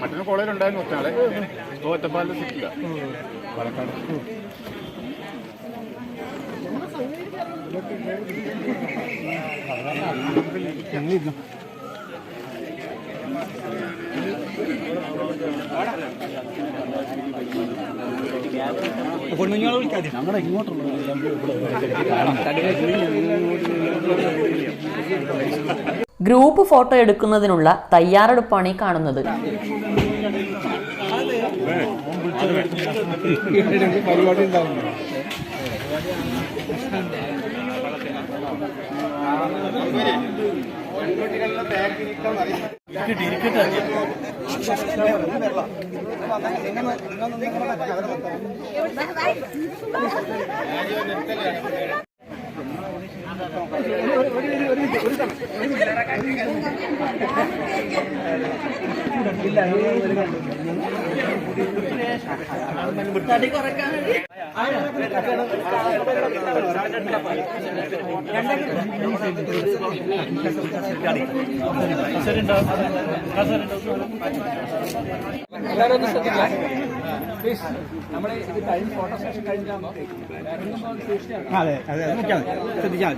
മറ്റൊരു കോളേജിലുണ്ടായിരുന്നു ഒറ്റയാളെ. ഇപ്പോൾ ഒറ്റപ്പാലിൽ സിറ്റില്ല പാലക്കാട്. ഞങ്ങളുടെ ഇങ്ങോട്ടുള്ള ഗ്രൂപ്പ് ഫോട്ടോ എടുക്കുന്നതിനുള്ള തയ്യാറെടുപ്പാണ് ഈ കാണുന്നത്. പരിപാടി ഉണ്ടാവുന്നു. അതെ അതെ നോക്കിയാൽ ശ്രദ്ധിച്ചാൽ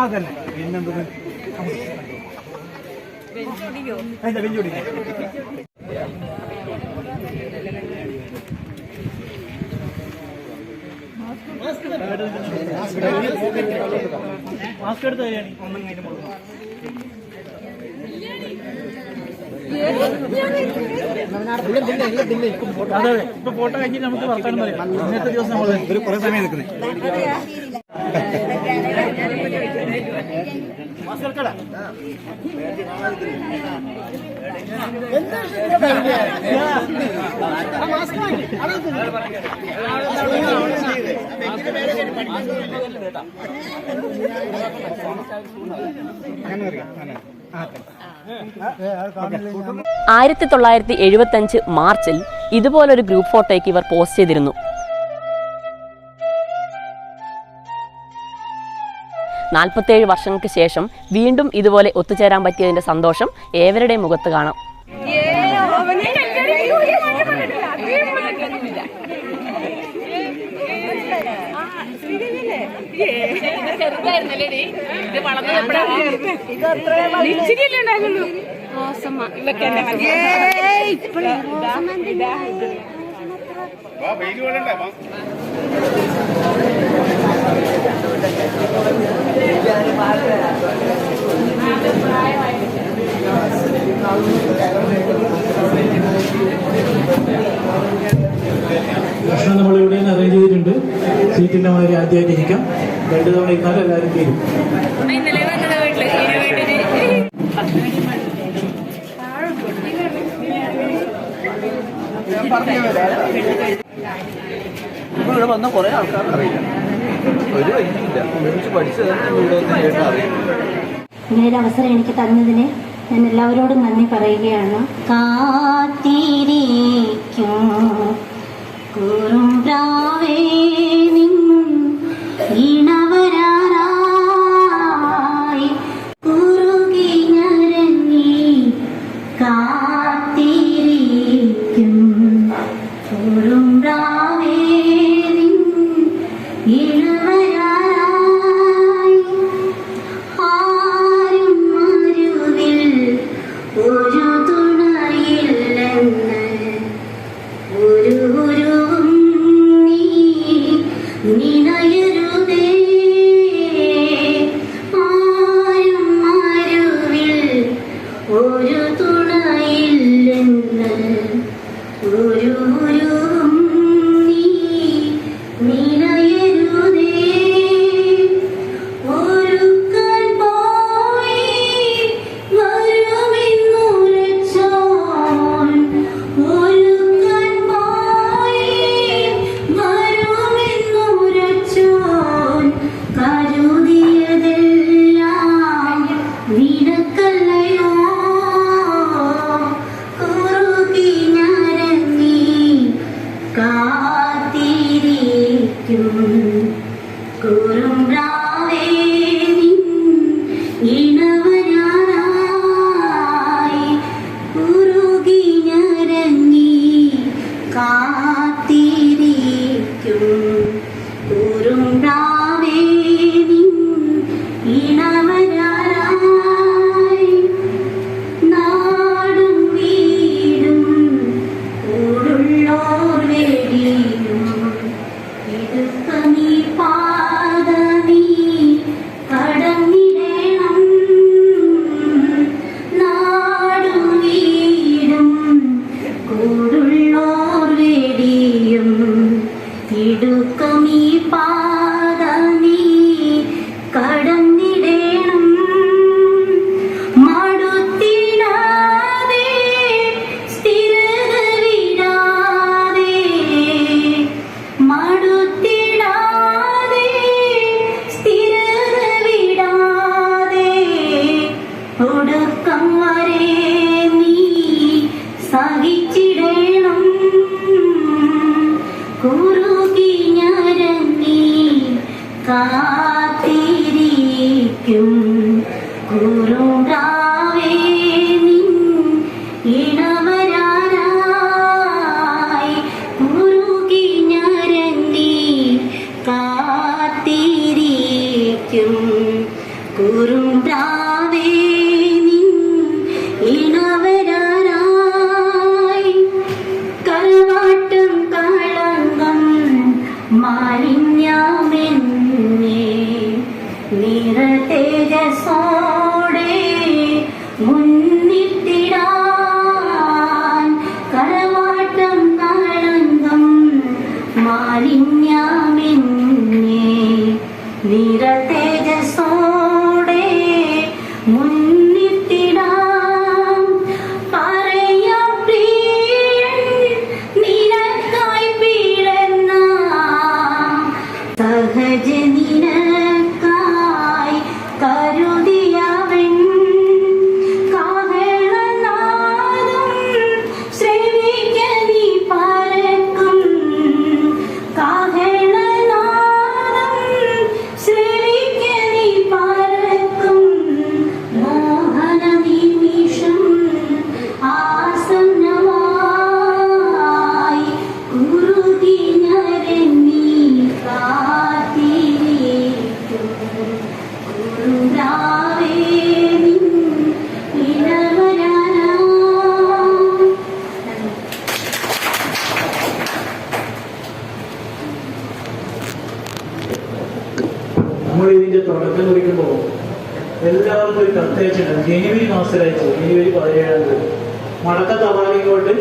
അതന്നെ പിന്നെന്തത് എന്താ വെല്ലുവിളി മാസ്ക് എടുത്ത് തരികയാണ് ഒന്നും കഴിഞ്ഞ് കൊടുക്കണം. അതെ ഇപ്പൊ ഫോട്ടോ കഴിഞ്ഞിട്ട് നമുക്ക് വർത്താനം പറയാം. ഇന്നത്തെ ദിവസം നമ്മൾ ഒരു കുറെ സമയം നിൽക്കുന്നത് ആയിരത്തി 1975 മാർച്ചിൽ ഇതുപോലൊരു ഗ്രൂപ്പ് ഫോട്ടോയ്ക്ക് ഇവർ പോസ്റ്റ് ചെയ്തിരുന്നു. 47 വർഷങ്ങൾക്ക് ശേഷം വീണ്ടും ഇതുപോലെ ഒത്തുചേരാൻ പറ്റിയതിന്റെ സന്തോഷം ഏവരുടെയും മുഖത്ത് കാണാം. ഭക്ഷണം നമ്മളിവിടെ അറേഞ്ച് ചെയ്തിട്ടുണ്ട്. സീറ്റിന്റെ മാതിരി ആദ്യമായിട്ട് ഇരിക്കാം. 2 തവണ ഇരുന്നാലും എല്ലാവരും തീരും. ഇപ്പോൾ ഇവിടെ വന്ന കുറേ ആൾക്കാർക്ക് അറിയില്ല, ഒരു വഴിയില്ല, ഒരുമിച്ച് പഠിച്ചതാണ് ഇവിടെ അറിയാം. ഇങ്ങനൊരു അവസരം എനിക്ക് തന്നതിന് ഞാൻ എല്ലാവരോടും നന്ദി പറയുകയാണ്. കാത്തിരിക്കും കുറുമ്പ്രാവേ നിൻ ഇണവരാറായി കുറുകി ഞരങ്ങി കാത്തിരിക്കും കുറുമ്പ്രാവേ നിൻ ഇണവരാറായി ആരും മരുവിൽ ഒരു തുണയില്ലെന്ന് ഒരു നീ കാത്തിരിക്കും കുറുങ്കാവേ നിൻ ഇണവരാനായി കുറുകി ഞരങ്ങി കാത്തിരിക്കും കുറുങ്കാവേ നിൻ ഇണവരാനായി കരവാട്ടം കളങ്കം മാലിന്യമെന്നേ നിറതേജസ്സോടെ മുന്നിട്ടിടാൻ കരവാട്ടം കളങ്കം മാലിന്യമെന്നേ നിറതേജസ്സോടെ മുന്നിട്ടിടാം പറയാം പ്രിയൻ നിനക്കായി പിറന്ന സഹജ നിനക്കായി കരുതിയവൻ കാഹളനാദം ശ്രവിക്ക നീ പറക്കും കാഹളനാദം ശ്രവിക്ക നീ പറക്കും മോഹന നിമിഷം ആസന്നമായി കുറുകി ഞരങ്ങി കാത്തിരിക്കും കുറുങ്കാവേ നിൻ ഇണവരാനായി. നമ്മൾ ഇതിന്റെ തുടക്കം കുറിക്കുമ്പോൾ എല്ലാവർക്കും ഒരു കത്തയച്ചിട്ടുണ്ട്. ജനുവരി മാസത്തിലയച്ചു, ജനുവരി 17 മടക്ക തപാലിൽ കൊണ്ട്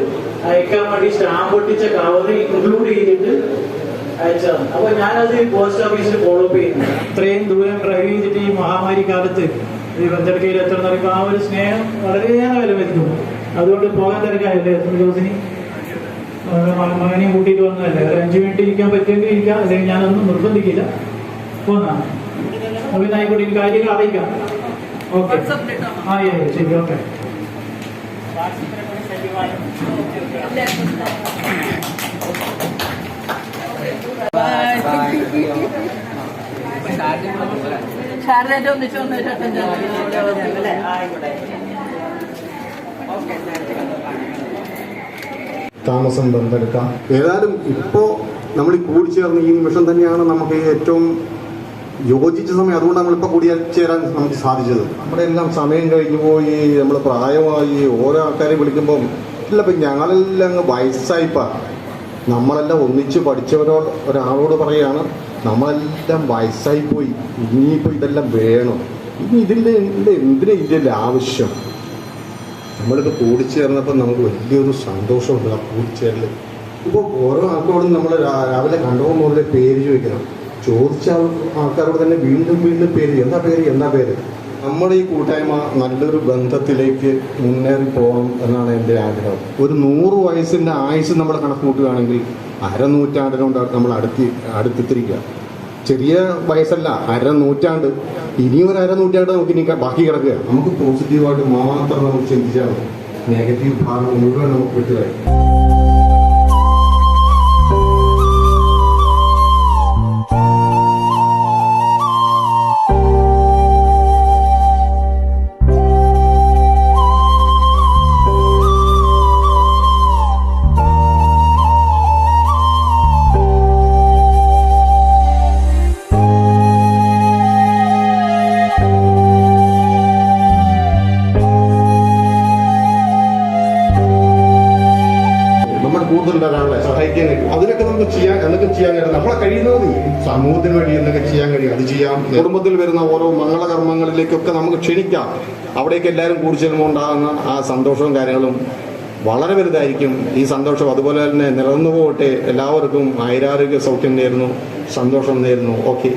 അയക്കാൻ വേണ്ടി സ്റ്റാമ്പ് ഒട്ടിച്ച കവർ ഇൻക്ലൂഡ് ചെയ്തിട്ട് അയച്ചതാണ്. അപ്പൊ ഞാനത് പോസ്റ്റ് ഓഫീസിൽ ഫോളോ അപ്പ് ചെയ്യുന്നു. ഇത്രയും ദൂരം ഡ്രൈവ് ചെയ്തിട്ട് ഈ മഹാമാരി കാലത്ത് ഈ ബന്ധടുക്കയിൽ എത്ര പറയുമ്പോൾ ആ ഒരു സ്നേഹം വളരെയേറെ വിലമതിക്കുന്നു. അതുകൊണ്ട് പോകാൻ തിരക്കായല്ലേ ദിവസിന് മകനെയും കൂട്ടിയിട്ട് വന്നതല്ലേ. ഒരു 5 മിനിറ്റ് ഇരിക്കാൻ പറ്റുമെങ്കിൽ ഇരിക്കാം, അല്ലെങ്കിൽ ഞാനൊന്നും നിർബന്ധിക്കില്ല. പോന്നാണ് പിന്നെ ആയിക്കോട്ടെ, ഈ കാര്യങ്ങൾ അറിയിക്കാം. ഓക്കെ, ആ ശരി, ഓക്കെ. താമസം ബന്ധെടുക്കാം. ഏതായാലും ഇപ്പോൾ നമ്മൾ ഈ കൂടിച്ചേർന്ന് ഈ നിമിഷം തന്നെയാണ് നമുക്ക് ഏറ്റവും യോജിച്ച സമയം. അതുകൊണ്ട് നമ്മളിപ്പോൾ കൂടിച്ചേരാൻ നമുക്ക് സാധിച്ചത്. നമ്മുടെ എല്ലാം സമയം കഴിഞ്ഞു പോയി, നമ്മൾ പ്രായമായി. ഓരോ ആൾക്കാരെ വിളിക്കുമ്പം ഇല്ല, ഇപ്പം ഞങ്ങളെല്ലാം അങ്ങ് വയസ്സായിപ്പാ. നമ്മളെല്ലാം ഒന്നിച്ച് പഠിച്ചവരോട് ഒരാളോട് പറയുകയാണ്, നമ്മളെല്ലാം വയസ്സായിപ്പോയി, ഇനിയിപ്പോൾ ഇതെല്ലാം വേണം. ഇനി ഇതിൻ്റെ എന്തിനാ ഇതിൻ്റെ ആവശ്യം? നമ്മളിപ്പോൾ കൂടിച്ചേർന്നപ്പോൾ നമുക്ക് വലിയൊരു സന്തോഷമുണ്ട് ആ കൂടിച്ചേരൽ. ഇപ്പോൾ ഓരോ ആൾക്കാരോടും നമ്മൾ രാവിലെ കണ്ടപ്പോൾ മുതലേ പേര് ചോദിക്കണം. ചോദിച്ച ആൾക്കാരോട് തന്നെ വീണ്ടും വീണ്ടും പേര്, എന്താ പേര്. നമ്മുടെ ഈ കൂട്ടായ്മ നല്ലൊരു ബന്ധത്തിലേക്ക് മുന്നേറി പോകണം എന്നാണ് എൻ്റെ ആഗ്രഹം. ഒരു 100 വയസ്സിൻ്റെ ആയുസ് നമ്മൾ കണക്ക് കൂട്ടുകയാണെങ്കിൽ 1/2 നൂറ്റാണ്ടിനോട് നമ്മൾ അടുത്തിരിക്കുക. ചെറിയ വയസ്സല്ല, 1/2 നൂറ്റാണ്ട്. ഇനി ഒരു 1/2 നൂറ്റാണ്ട് നമുക്ക് ഇനി ബാക്കി കിടക്കുക. നമുക്ക് പോസിറ്റീവായിട്ട് മാത്രം നമുക്ക് ചിന്തിച്ചാൽ മതി. നെഗറ്റീവ് ഭാഗം മുഴുവൻ നമുക്ക് വിട്ടുകളയും. ഒരാളെ സഹായിക്കാൻ കഴിയും. അതിനൊക്കെ നമുക്ക് ചെയ്യാൻ കഴിയും. നമ്മളെ കഴിയുന്നത് സമൂഹത്തിന് വേണ്ടി എന്തൊക്കെ ചെയ്യാൻ കഴിയും അത് ചെയ്യാം. കുടുംബത്തിൽ വരുന്ന ഓരോ മംഗളകർമ്മങ്ങളിലേക്കൊക്കെ നമുക്ക് ക്ഷണിക്കാം. അവിടേക്ക് എല്ലാവരും കൂടി ചെല്ലുമ്പോൾ ഉണ്ടാകുന്ന ആ സന്തോഷവും കാര്യങ്ങളും വളരെ വലുതായിരിക്കും. ഈ സന്തോഷം അതുപോലെ തന്നെ നിലനിന്നു പോകട്ടെ. എല്ലാവർക്കും ആയുരാരോഗ്യ സൗഖ്യം നേരുന്നു, സന്തോഷം നേരുന്നു. ഓക്കെ.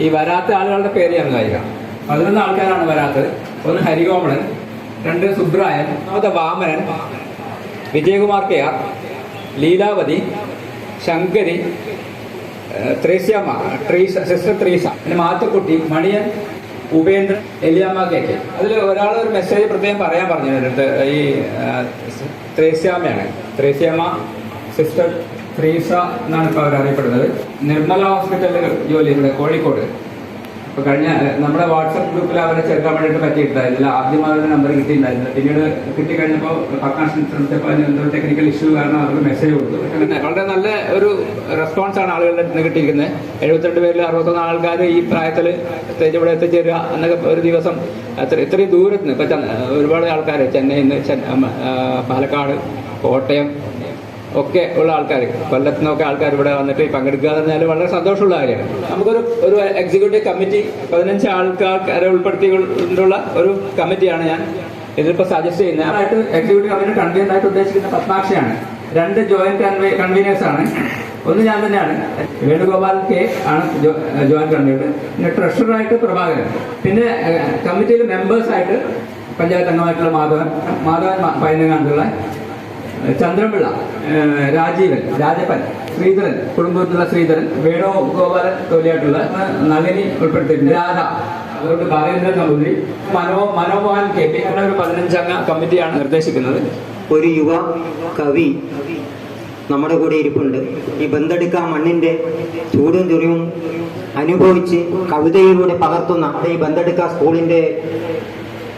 ഈ വരാത്ത ആളുകളുടെ പേര് ഞാൻ വായിക്കാം. 11 ആൾക്കാരാണ് വരാത്തത്. 1 ഹരികോമളൻ, 2 Subbarayan, 3 Vamanan, Vijayakumar KR, Leelavathi, Shankari, Thresiamma, sister threes, പിന്നെ മാത്തുക്കുട്ടി, മണിയൻ, ഉപേന്ദ്രൻ, എലിയാമ്മ KK. അതിൽ ഒരാൾ ഒരു മെസ്സേജ് പ്രത്യേകം പറയാൻ പറഞ്ഞു എൻ്റെ അടുത്ത്. ഈ ത്രേസ്യാമ്മയാണ്. ത്രേസ്യാമ്മ സിസ്റ്റർ ത്രീസ എന്നാണ് ഇപ്പോൾ അവർ അറിയപ്പെടുന്നത്. നിർമ്മല ഹോസ്പിറ്റലിൽ ജോലി ചെയ്യുന്നത് കോഴിക്കോട്. അപ്പോൾ കഴിഞ്ഞ നമ്മുടെ വാട്സപ്പ് ഗ്രൂപ്പിൽ അവരെ ചേർക്കാൻ വേണ്ടിയിട്ട് പറ്റിയിട്ടുണ്ടായിരുന്നില്ല. ആദ്യം അവരുടെ നമ്പർ കിട്ടിയിട്ടുണ്ടായിരുന്നു. പിന്നീട് കിട്ടിക്കഴിഞ്ഞപ്പോൾ പത്താം ശ്രമിച്ചപ്പോൾ അതിന് എന്തോ ടെക്നിക്കൽ ഇഷ്യൂ കാരണം അവർക്ക് മെസ്സേജ് കൊടുത്തു. വളരെ നല്ല ഒരു റെസ്പോൺസാണ് ആളുകളുടെ നിന്ന് കിട്ടിയിരിക്കുന്നത്. 72 പേരിൽ 61 ആൾക്കാർ ഈ പ്രായത്തിൽ ഇവിടെ എത്തിച്ചേരുക എന്നൊക്കെ ഒരു ദിവസം ഇത്രയും ദൂരത്ത് നിന്ന് ഇപ്പം ഒരുപാട് ആൾക്കാർ ചെന്നൈയിൽ നിന്ന് പാലക്കാട്, കോട്ടയം ഒക്കെ ഉള്ള ആൾക്കാർ, കൊല്ലത്തു നിന്നൊക്കെ ആൾക്കാർ ഇവിടെ വന്നിട്ട് പങ്കെടുക്കുക എന്ന് പറഞ്ഞാൽ വളരെ സന്തോഷമുള്ള കാര്യമാണ്. നമുക്കൊരു എക്സിക്യൂട്ടീവ് കമ്മിറ്റി 15 ആൾക്കാരെ ഉൾപ്പെടുത്തിക്കൊണ്ടുള്ള ഒരു കമ്മിറ്റിയാണ് ഞാൻ ഇതിപ്പോൾ സജസ്റ്റ് ചെയ്യുന്നത്. ആയിട്ട് എക്സിക്യൂട്ടീവ് കമ്മിറ്റി കൺവീനറായിട്ട് ഉദ്ദേശിക്കുന്ന പത്മാക്ഷയാണ്. 2 ജോയിന്റ് കൺവീനേഴ്സാണ്. ഒന്ന് ഞാൻ തന്നെയാണ്, വേണുഗോപാൽ കെ ആണ് ജോയിന്റ് കൺവീനർ. പിന്നെ ട്രഷററായിട്ട് പ്രഭാകരൻ. പിന്നെ കമ്മിറ്റിയിലെ മെമ്പേഴ്സായിട്ട് പഞ്ചായത്ത് അംഗമായിട്ടുള്ള മാധവൻ പൈനങ്ങാണ്ടുള്ള, ചന്ദ്രപിള്ള, രാജീവൻ, രാജപ്പൻ, ശ്രീധരൻ, കുടുംബത്തിലുള്ള ശ്രീധരൻ, വേണുഗോപാലൻ തൊലിയായിട്ടുള്ള നളിനി ഉൾപ്പെടുത്തിയിട്ടുണ്ട്, രാധ, അതുകൊണ്ട് ബാലേന്ദ്രൻ നമ്പൂതിരി, മനോമോഹൻ കെ പി അങ്ങനെ ഒരു 15 അംഗ കമ്മിറ്റിയാണ് നിർദ്ദേശിക്കുന്നത്. ഒരു യുവ കവി നമ്മുടെ കൂടെ ഇരിപ്പുണ്ട്. ഈ ബന്തെടുക്ക മണ്ണിന്റെ ചൂടും ചൊറിയും അനുഭവിച്ച് കവിതയിലൂടെ പകർത്തുന്ന ഈ ബന്തെടുക്ക സ്കൂളിന്റെ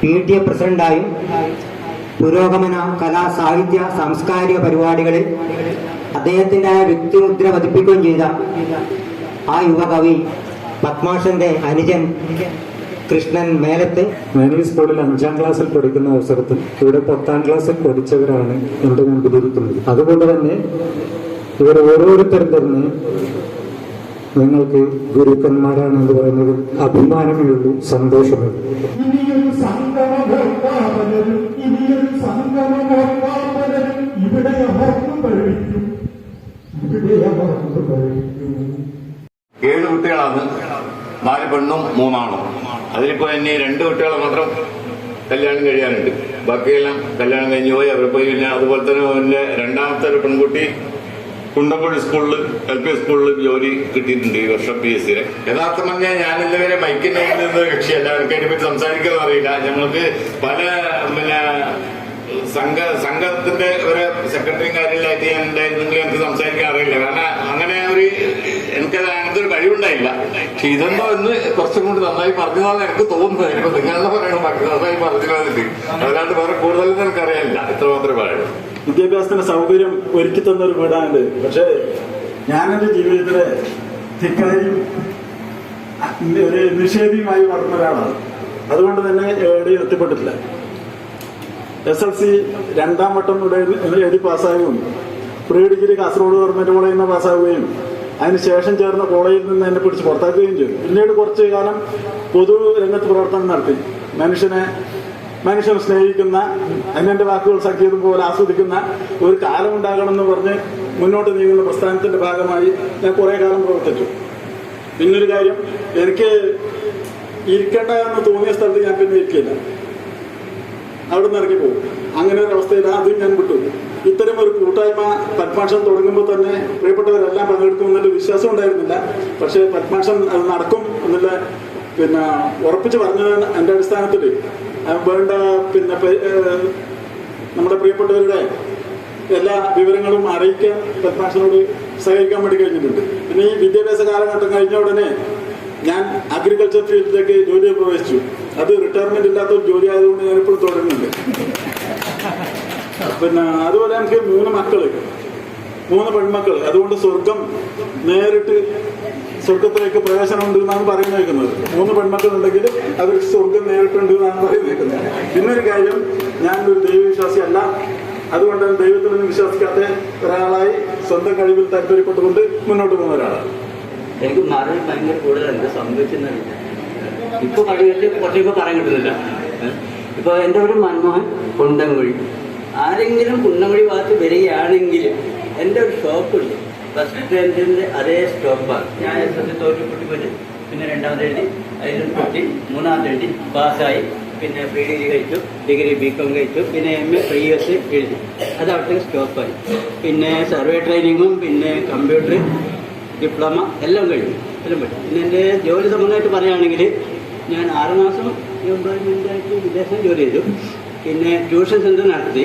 PTA പ്രസിഡന്റായും പുരോഗമന കലാ സാഹിത്യ സാംസ്കാരിക പരിപാടികളിൽ അദ്ദേഹത്തിൻ്റെ വ്യക്തിമുദ്ര പതിപ്പിക്കുകയും ചെയ്ത ആ യുവകവി പത്മാഷന്റെ അനുജൻ കൃഷ്ണൻ മേലത്ത്. ഞാൻ ഈ സ്കൂളിൽ 5ാം ക്ലാസ്സിൽ പഠിക്കുന്ന അവസരത്തിൽ ഇവിടെ 10ാം ക്ലാസ്സിൽ പഠിച്ചവരാണ് എൻ്റെ മുമ്പിലിരിക്കുന്നത്. അതുകൊണ്ട് തന്നെ ഇവർ ഓരോരുത്തരും തന്നെ നിങ്ങൾക്ക് ഗുരുക്കന്മാരാണെന്ന് പറയുന്നതിൽ അഭിമാനമേ ഉള്ളൂ, സന്തോഷമേ ഉള്ളൂ. ഏഴ് കുട്ടികളാണ്, 4 പെണ്ണും 3 ആണും. അതിലിപ്പോ ഇനി 2 കുട്ടികളെ മാത്രം കല്യാണം കഴിയാനുണ്ട്. ബാക്കിയെല്ലാം കല്യാണം കഴിഞ്ഞു പോയി. അവർ പോയി. പിന്നെ അതുപോലെ തന്നെ എന്റെ രണ്ടാമത്തെ ഒരു പെൺകുട്ടി കുണ്ടമ്പുഴ സ്കൂളിൽ LP സ്കൂളിൽ ജോലി കിട്ടിയിട്ടുണ്ട് ഈ വർഷം PSC. യഥാർത്ഥം പറഞ്ഞാൽ ഞാൻ ഇതുവരെ മൈക്കിന്റെ നിന്ന് കക്ഷിയല്ല. എനിക്ക് അതിനെപ്പറ്റി സംസാരിക്കാൻ അറിയില്ല. ഞങ്ങൾക്ക് പല സംഘത്തിന്റെ ഒരു സെക്രട്ടറിയും കാര്യങ്ങളിലായിട്ട് ഞാൻ ഉണ്ടായിരുന്നെങ്കിൽ എനിക്ക് സംസാരിക്കാൻ അറിയില്ല. കാരണം അങ്ങനെ എനിക്കത് അങ്ങനത്തെ ഒരു കഴിവുണ്ടായില്ല. പക്ഷെ ഇതെന്തോ ഇന്ന് കുറച്ചും കൂടി നന്നായി പറഞ്ഞതാണ് എനിക്ക് തോന്നുന്നത്. ഇപ്പൊ നിങ്ങളുടെ പറയണം ബാക്കി നന്നായി പറഞ്ഞിട്ട് അല്ലാണ്ട് വേറെ കൂടുതലൊന്നും എനിക്കറിയാനില്ല. ഇത്ര മാത്രമേ പറയുള്ളൂ. വിദ്യാഭ്യാസത്തിന് സൗകര്യം ഒരുക്കി തന്നൊരു വീടാണ്. പക്ഷേ ഞാനെന്റെ ജീവിതത്തിലെ ധിക്കാരിയും ഒരു നിഷേധിയുമായി വളർന്ന ഒരാളാണ്. അതുകൊണ്ട് തന്നെ എവിടെയും എത്തിപ്പെട്ടിട്ടില്ല. SLC 2ാം വട്ടം ഇവിടെ എഴുതി പാസ്സാകുകയും പ്രീ ഡിഗ്രി കാസർഗോഡ് ഗവൺമെന്റ് കോളേജിൽ നിന്ന് പാസ്സാവുകയും അതിനുശേഷം ചേർന്ന കോളേജിൽ നിന്ന് എന്നെ പിടിച്ച് പുറത്താക്കുകയും ചെയ്തു. പിന്നീട് കുറച്ചു കാലം പൊതു രംഗത്ത് പ്രവർത്തനം നടത്തി. മനുഷ്യനെ സ്നേഹിക്കുന്ന, അതിനെ വാക്കുകൾ സഖ്യതും പോലെ ആസ്വദിക്കുന്ന ഒരു കാലം ഉണ്ടാകണമെന്ന് പറഞ്ഞ് മുന്നോട്ട് നീങ്ങുന്ന പ്രസ്ഥാനത്തിന്റെ ഭാഗമായി ഞാൻ കുറെ കാലം പ്രവർത്തിച്ചു. പിന്നൊരു കാര്യം, എനിക്ക് ഇരിക്കേണ്ട എന്ന് തോന്നിയ സ്ഥലത്ത് ഞാൻ പിന്നെ ഇരിക്കില്ല, അവിടെ നിന്ന് ഇറങ്ങി പോകും. അങ്ങനെ ഒരു അവസ്ഥയിൽ ആദ്യം ഞാൻ വിട്ടു. ഇത്തരം ഒരു കൂട്ടായ്മ പത്മാക്ഷം തുടങ്ങുമ്പോൾ തന്നെ പ്രിയപ്പെട്ടവരെല്ലാം പങ്കെടുക്കും എന്നുള്ള വിശ്വാസം ഉണ്ടായിരുന്നില്ല. പക്ഷേ പത്മാക്ഷം അത് നടക്കും എന്നുള്ള ഉറപ്പിച്ച് പറഞ്ഞതിന് എൻ്റെ അടിസ്ഥാനത്തിൽ വേണ്ട നമ്മുടെ പ്രിയപ്പെട്ടവരുടെ എല്ലാ വിവരങ്ങളും അറിയിക്കാൻ പത്മാക്ഷനോട് സഹകരിക്കാൻ വേണ്ടി കഴിഞ്ഞിട്ടുണ്ട്. പിന്നെ ഈ വിദ്യാഭ്യാസ കാലഘട്ടം കഴിഞ്ഞ ഉടനെ ഞാൻ അഗ്രികൾച്ചർ ഫീൽഡിലേക്ക് ജോലിയെ പ്രവേശിച്ചു. അത് റിട്ടയർമെന്റ് ഇല്ലാത്ത ഒരു ജോലി ആയതുകൊണ്ട് ഞാനിപ്പോൾ തുടരുന്നുണ്ട്. അതുപോലെ എനിക്ക് 3 മക്കള്, 3 പെൺമക്കൾ. അതുകൊണ്ട് നേരിട്ട് സ്വർഗത്തിലേക്ക് പ്രവേശനമുണ്ട് എന്നാണ് പറയുന്നത് കേൾക്കുന്നത്. 3 പെൺമക്കളുണ്ടെങ്കിൽ അവർക്ക് സ്വർഗം നേരിട്ടുണ്ട് എന്നാണ് പറയുന്നത് കേൾക്കുന്നത്. പിന്നൊരു കാര്യം, ഞാനൊരു ദൈവവിശ്വാസിയല്ല. അതുകൊണ്ട് ദൈവത്തിലൊന്നും വിശ്വസിക്കാത്ത ഒരാളായി സ്വന്തം കഴിവിൽ താല്പര്യപ്പെട്ടുകൊണ്ട് മുന്നോട്ട് പോകുന്ന ഒരാളാണ്. എനിക്ക് മറവി ഭയങ്കര കൂടുതലുണ്ട്. സംഭവിച്ചെന്നറിയില്ല. ഇപ്പൊ കഴിവിട്ട് കുറച്ചിപ്പോ പറയാൻ കിട്ടുന്നില്ല. ഇപ്പൊ എൻ്റെ ഒരു മൻമോഹൻ കുണ്ടംകുഴി. ആരെങ്കിലും കുണ്ടംകുഴി ഭാഗത്ത് വരികയാണെങ്കിൽ എൻ്റെ ഒരു ഷോപ്പുണ്ട്, ഫസ്റ്റ് റെന്റിന്റെ അതേ സ്റ്റോപ്പാണ്. ഞാൻ തോറ്റുപൊട്ടി പോയിട്ട് പിന്നെ 2ാമത് എഴുതി, അതിലും പൊട്ടി, 3ാമത് എഴുതി പാസ്സായി. പിന്നെ പ്രീ ഡിഗ്രി കഴിച്ചു, ഡിഗ്രി BCom കഴിച്ചു, പിന്നെ MA PhD എഴുതി. അത് അവിടുത്തെ സ്റ്റോപ്പായി. പിന്നെ സർവേ ട്രെയിനിങ്ങും പിന്നെ കമ്പ്യൂട്ടർ ഡിപ്ലോമ എല്ലാം കഴിഞ്ഞു, എല്ലാം പറ്റും. പിന്നെ എൻ്റെ ജോലി സംബന്ധമായിട്ട് പറയുകയാണെങ്കിൽ ഞാൻ 6 മാസം എംപ്ലോയ്മെൻ്റായിട്ട് വിദേശം ജോലി ചെയ്തു. പിന്നെ ട്യൂഷൻ സെൻ്റർ നടത്തി.